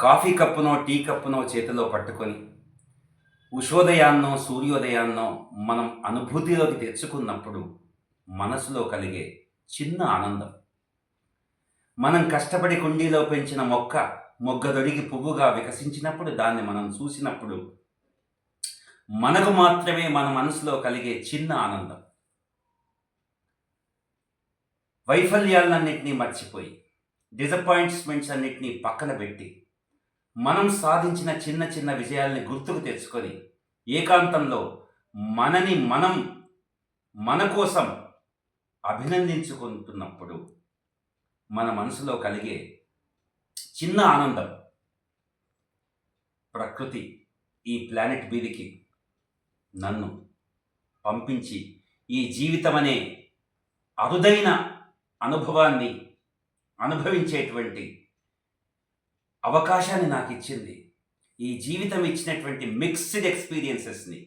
Coffee కప్పునో, tea కప్పునో చేతిలో పట్టుకొని, ఉషోదయాన్నో, సూర్యోదయాన్నో మనం అనుభూతిలోకి తెచ్చుకున్నప్పుడు మనసులో కలిగే చిన్న ఆనందం. మనం కష్టపడి కుండీలో పెంచిన మొక్క మొగ్గదొడిగి పువ్వుగా వికసించినప్పుడు, దాన్ని మనం చూసినప్పుడు మనకు మాత్రమే మన మనసులో కలిగే చిన్న ఆనందం. వైఫల్యాలన్నింటినీ మర్చిపోయి, డిసప్పాయింట్మెంట్స్ అన్నిటినీ పక్కన పెట్టి, మనం సాధించిన చిన్న చిన్న విజయాల్ని గుర్తుకు తెచ్చుకొని, ఏకాంతంలో మనని మనం మన కోసం అభినందించుకుంటున్నప్పుడు మన మనసులో కలిగే చిన్న ఆనందం. ప్రకృతి ఈ ప్లానెట్ మీదికి నన్ను పంపించి ఈ జీవితం అనే అరుదైన అనుభవాన్ని అనుభవించేటువంటి అవకాశాన్ని నాకు ఇచ్చింది. ఈ జీవితం ఇచ్చినటువంటి మిక్స్డ్ ఎక్స్పీరియన్సెస్ని,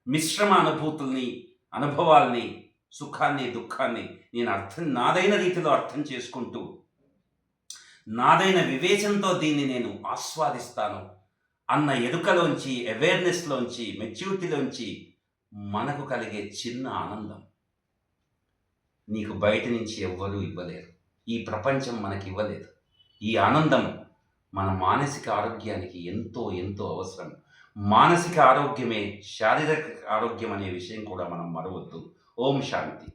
మిశ్రమ అనుభూతుల్ని, అనుభవాల్ని, సుఖాన్ని, దుఃఖాన్ని నేను నాదైన రీతిలో అర్థం చేసుకుంటూ, నాదైన వివేచనతో దీన్ని నేను ఆస్వాదిస్తాను అన్న ఎరుకలోంచి, అవేర్నెస్లోంచి, మెచ్యూరిటీలోంచి మనకు కలిగే చిన్న ఆనందం నీకు బయట నుంచి ఎవ్వరూ ఇవ్వలేరు. ఈ ప్రపంచం మనకి ఇవ్వలేదు. ఈ ఆనందం మన మానసిక ఆరోగ్యానికి ఎంతో ఎంతో అవసరం. మానసిక ఆరోగ్యమే శారీరక ఆరోగ్యం అనే విషయం కూడా మనం మరవద్దు. ఓం శాంతి.